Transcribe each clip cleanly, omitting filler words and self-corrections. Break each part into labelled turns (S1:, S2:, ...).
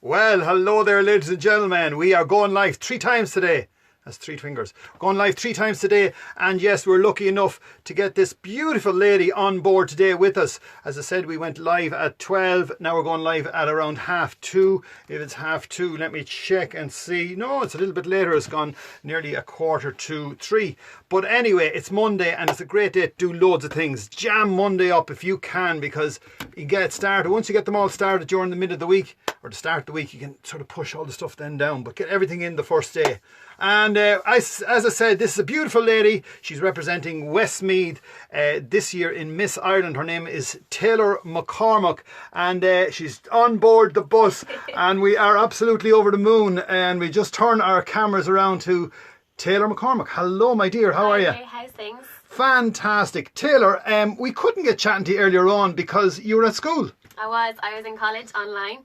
S1: Well, hello there, ladies and gentlemen. We are going live 3 times today. That's 3 fingers. Going live 3 times today. And yes, we're lucky enough to get this beautiful lady on board today with us. As I said, we went live at 12. Now we're going live at around 2:30. If it's 2:30, let me check and see. No, it's a little bit later. It's gone nearly 2:45. But anyway, it's Monday and it's a great day to do loads of things. Jam Monday up if you can, because you get it started. Once you get them all started during the middle of the week or the start of the week, you can sort of push all the stuff then down. But get everything in the first day. And as I said, this is a beautiful lady. She's representing Westmeath this year in Miss Ireland. Her name is Taylor McCormack, and she's on board the bus. And we are absolutely over the moon. And we just turn our cameras around to Taylor McCormack. Hello, my dear. How are you?
S2: Hey, how's things?
S1: Fantastic. Taylor, we couldn't get chatting to you earlier on because you were at school.
S2: I was in college online.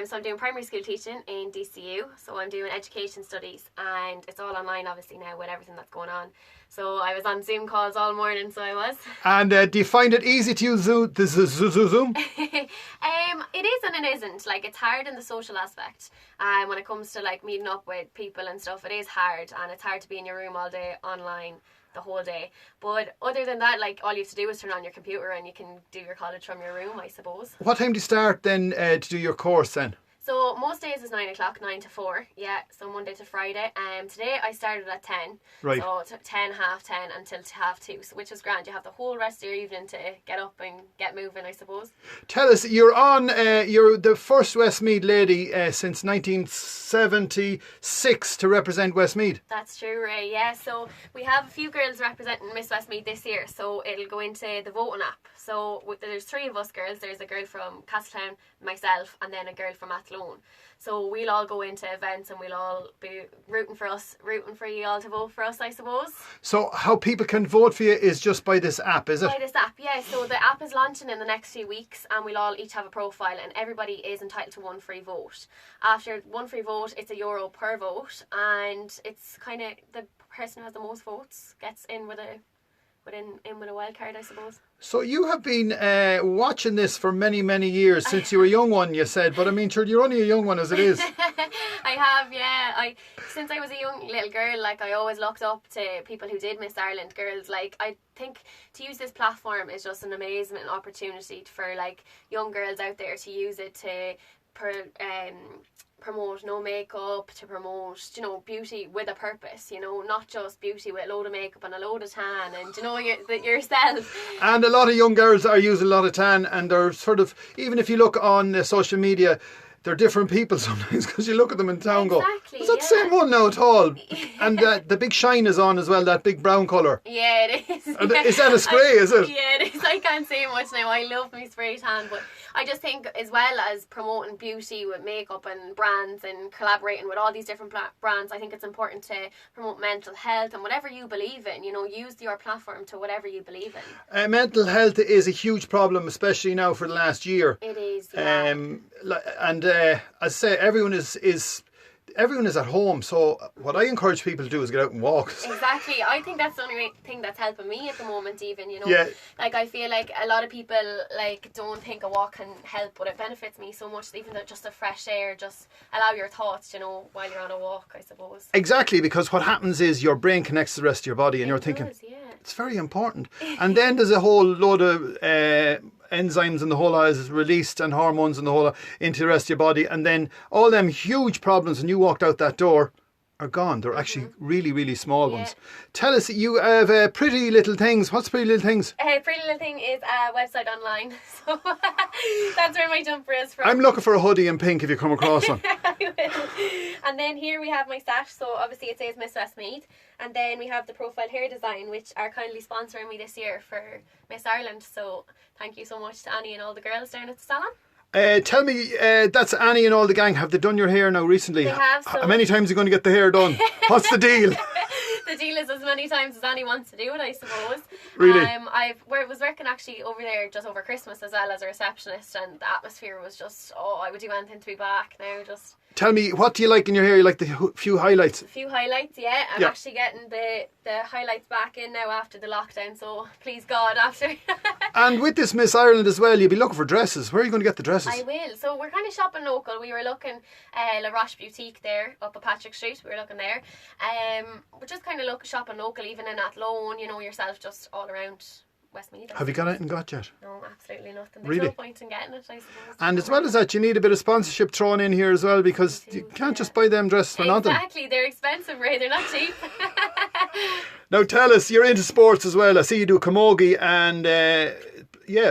S2: So I'm doing primary school teaching in DCU. So I'm doing education studies, and it's all online obviously now with everything that's going on. So I was on Zoom calls all morning, so I was.
S1: And do you find it easy to use Zoom?
S2: It is and it isn't. Like, it's hard in the social aspect. When it comes to like meeting up with people and stuff, it is hard, and it's hard to be in your room all day online the whole day. But other than that, like, all you have to do is turn on your computer and you can do your college from your room, I suppose.
S1: What time do you start then to do your course then?
S2: So most days is 9 o'clock, 9 to 4. Yeah, so Monday to Friday. Today I started at 10.
S1: Right.
S2: So 10, 10:30 until 2:30, so which is grand. You have the whole rest of your evening to get up and get moving, I suppose.
S1: Tell us, you're the first Westmeath lady since 1976 to represent Westmeath.
S2: That's true, Ray. Yeah, so we have a few girls representing Miss Westmeath this year, so it'll go into the voting app. So there's 3 of us girls. There's a girl from Castletown, myself, and then a girl from Athlone. So we'll all go into events and we'll all be rooting for you all to vote for us, I suppose. So
S1: how people can vote for you is just by this app, is it?
S2: By this app, yeah. So the app is launching in the next few weeks, and we'll all each have a profile, and everybody is entitled to 1 free vote. After 1 free vote, it's €1 per vote, and it's kind of the person who has the most votes gets in with a wild card, I suppose.
S1: So you have been watching this for many, many years, since you were a young one, you said. But I mean, sure, you're only a young one as it is.
S2: I have, yeah. Since I was a young little girl, like, I always looked up to people who did Miss Ireland girls. Like, I think to use this platform is just an amazing opportunity for, like, young girls out there to use it to promote no makeup, to promote, you know, beauty with a purpose, you know, not just beauty with a load of makeup and a load of tan and, you know, yourself.
S1: And a lot of young girls are using a lot of tan, and they're sort of, even if you look on social media, they're different people sometimes, because you look at them in town and go, is that the same one now at all? And the big shine is on as well, that big brown colour.
S2: Yeah, it is.
S1: Is that a spray, is it?
S2: Yeah, it is. I can't say much now. I love my spray tan, but I just think, as well as promoting beauty with makeup and brands and collaborating with all these different brands, I think it's important to promote mental health and whatever you believe in. You know, use your platform to whatever you believe in.
S1: Mental health is a huge problem, especially now for the last year.
S2: It is, yeah.
S1: And as I say, everyone is at home, so what I encourage people to do is get out and walk.
S2: Exactly. I think that's the only thing that's helping me at the moment, even, you know.
S1: Yeah.
S2: Like, I feel like a lot of people, like, don't think a walk can help, but it benefits me so much. Even though just the fresh air, just allow your thoughts, you know, while you're on a walk, I suppose. Exactly,
S1: because what happens is your brain connects to the rest of your body, and you're thinking,
S2: yeah,
S1: it's very important. And then there's a whole load of enzymes and the whole lot is released, and hormones and the whole lot into the rest of your body, and then all them huge problems when you walked out that door are gone. They're actually really, really small ones. Tell us, you have Pretty Little Things. What's Pretty Little Things?
S2: Pretty Little Thing is a website online, so that's where my jumper is from.
S1: I'm looking for a hoodie in pink if you come across one.
S2: I will. And then here we have my stash, so obviously it says Miss Westmeath, and then we have the profile hair design, which are kindly sponsoring me this year for Miss Ireland, so thank you so much to Annie and all the girls down at the salon.
S1: Tell me, that's Annie and all the gang. Have they done your hair now recently?
S2: They have. So
S1: how many times are you going to get the hair done? What's the deal?
S2: The deal is as many times as Annie wants to do it, I suppose.
S1: Really?
S2: I was working actually over there just over Christmas as well as a receptionist, and the atmosphere was just, I would do anything to be back now. Just
S1: Tell me, what do you like in your hair? You like the few highlights?
S2: a few highlights, yeah. I'm actually getting the highlights back in now after the lockdown, so please God, after.
S1: And with this Miss Ireland as well, you'll be looking for dresses. Where are you going to get the dresses?
S2: I will. So we're kind of shopping local. We were looking La Roche Boutique there up at Patrick Street. We were looking there. We're just kind of shopping local, even in Athlone, you know yourself, just all around Westmeath.
S1: Have you got anything got yet?
S2: No, absolutely nothing. There's
S1: Really?
S2: no point in getting it, I suppose.
S1: And as well as that, you need a bit of sponsorship thrown in here as well, because you can't just buy them dresses for nothing.
S2: Exactly, they're expensive, Ray. They're not cheap.
S1: Now tell us, you're into sports as well. I see you do camogie, and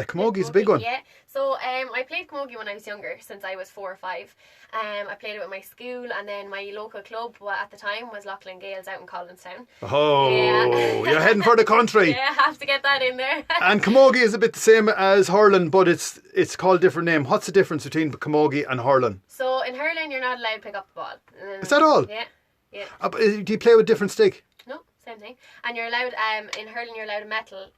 S1: camogie's a big one.
S2: Yeah. So I played camogie when I was younger, since I was 4 or 5. I played it with my school, and then my local club at the time was Loughlin Gales out in Collinstown.
S1: Oh,
S2: Yeah.
S1: you're heading for the country.
S2: Yeah, I have to get that in there.
S1: And camogie is a bit the same as hurling, but it's called a different name. What's the difference between camogie and hurling?
S2: So in hurling, you're not allowed to pick up the ball.
S1: Is that all?
S2: Yeah. Yeah.
S1: Do you play with different stick?
S2: No, same thing. And you're allowed, in hurling, you're allowed a metal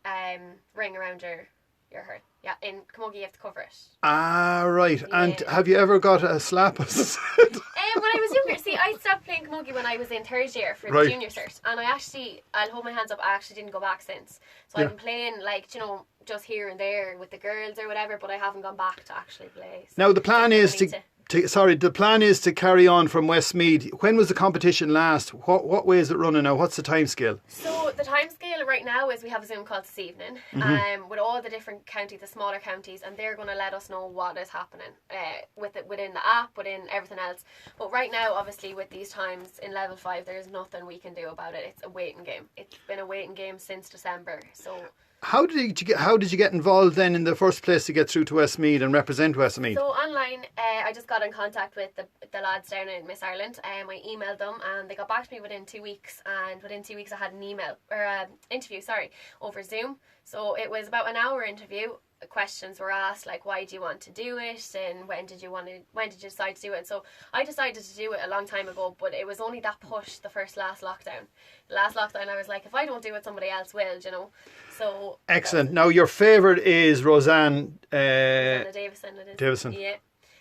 S2: ring around your hurl. Yeah, in camogie, you have to cover it.
S1: Ah, right.
S2: Yeah.
S1: And have you ever got a slap?
S2: When I was younger, see, I stopped playing camogie when I was in 3rd year for the junior cert, and I'll hold my hands up, I actually didn't go back since. So I've been playing, like, you know, just here and there with the girls or whatever, but I haven't gone back to actually play. So
S1: Now the plan is the plan is to carry on from Westmeath. When was the competition last? What way is it running now? What's the time scale?
S2: So the time scale right now is we have a Zoom call this evening with all the different counties, the smaller counties, and they're going to let us know what is happening within the app, within everything else. But right now, obviously, with these times in level 5, there's nothing we can do about it. It's a waiting game. It's been a waiting game since December. So
S1: How did you get involved then in the first place to get through to Westmeath and represent Westmeath?
S2: So online, I just got in contact with the lads down in Miss Ireland. I emailed them, and they got back to me within 2 weeks. And within 2 weeks, I had an interview over Zoom. So it was about an hour interview. Questions were asked, like, why do you want to do it, and when did you decide to do it? So I decided to do it a long time ago, but it was only that push the last lockdown. The last lockdown, I was like, if I don't do it, somebody else will, you know. So
S1: excellent. Now your favourite is Roseanne
S2: Davison. It is.
S1: Davison.
S2: Yeah.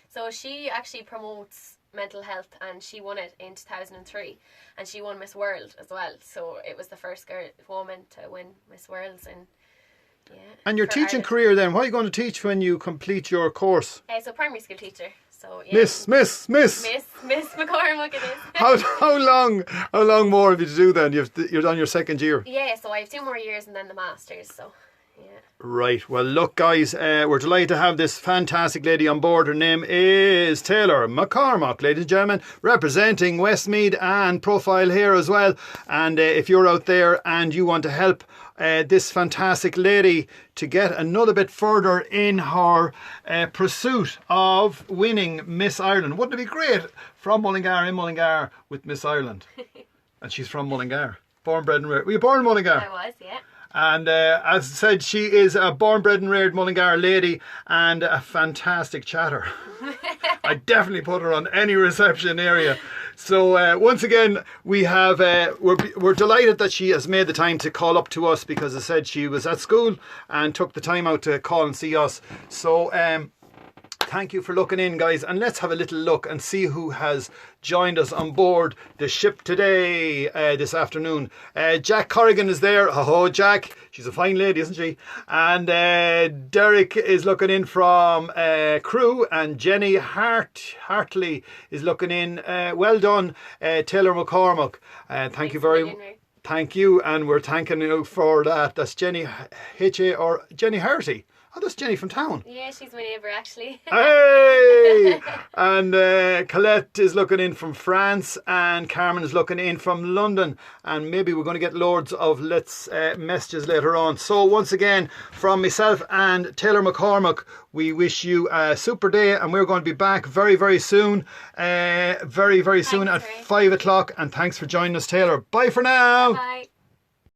S2: So she actually promotes mental health, and she won it in 2003, and she won Miss World as well. So it was the first woman to win Miss Worlds, and yeah.
S1: And your teaching career then, what are you going to teach when you complete your course?
S2: So primary school teacher. So yeah.
S1: Miss
S2: McCormack it is.
S1: How long more have you to do then? You're on your 2nd year.
S2: Yeah, so I have 2 more years and then the masters. So yeah.
S1: Right. Well, look, guys, we're delighted to have this fantastic lady on board. Her name is Taylor McCormack, ladies and gentlemen, representing Westmeath and Profile here as well. And if you're out there and you want to help this fantastic lady to get another bit further in her pursuit of winning Miss Ireland, wouldn't it be great? From Mullingar, in Mullingar with Miss Ireland. And she's from Mullingar. Born, bred and reared. Were you born in Mullingar?
S2: I was, yeah.
S1: And as I said, she is a born, bred and reared Mullingar lady and a fantastic chatter. I definitely put her on any reception area. So once again, we have we're delighted that she has made the time to call up to us, because as I said, she was at school and took the time out to call and see us. So thank you for looking in, guys, and let's have a little look and see who has joined us on board the ship today, this afternoon. Jack Corrigan is there. Oh, Jack, she's a fine lady, isn't she? And Derek is looking in from Crewe, and Jenny Hartley is looking in. Well done, Taylor McCormack. Thank you very much. Thank you, and we're thanking you for that. That's Jenny H.A. or Jenny Harty. Oh, that's Jenny from town.
S2: Yeah, she's my neighbour actually.
S1: Hey! And Colette is looking in from France, and Carmen is looking in from London. And maybe we're going to get loads of messages later on. So once again, from myself and Taylor McCormack, we wish you a super day, and we're going to be back very, very soon. Very, very soon at 5 o'clock. And thanks for joining us, Taylor. Bye for now.
S2: Bye.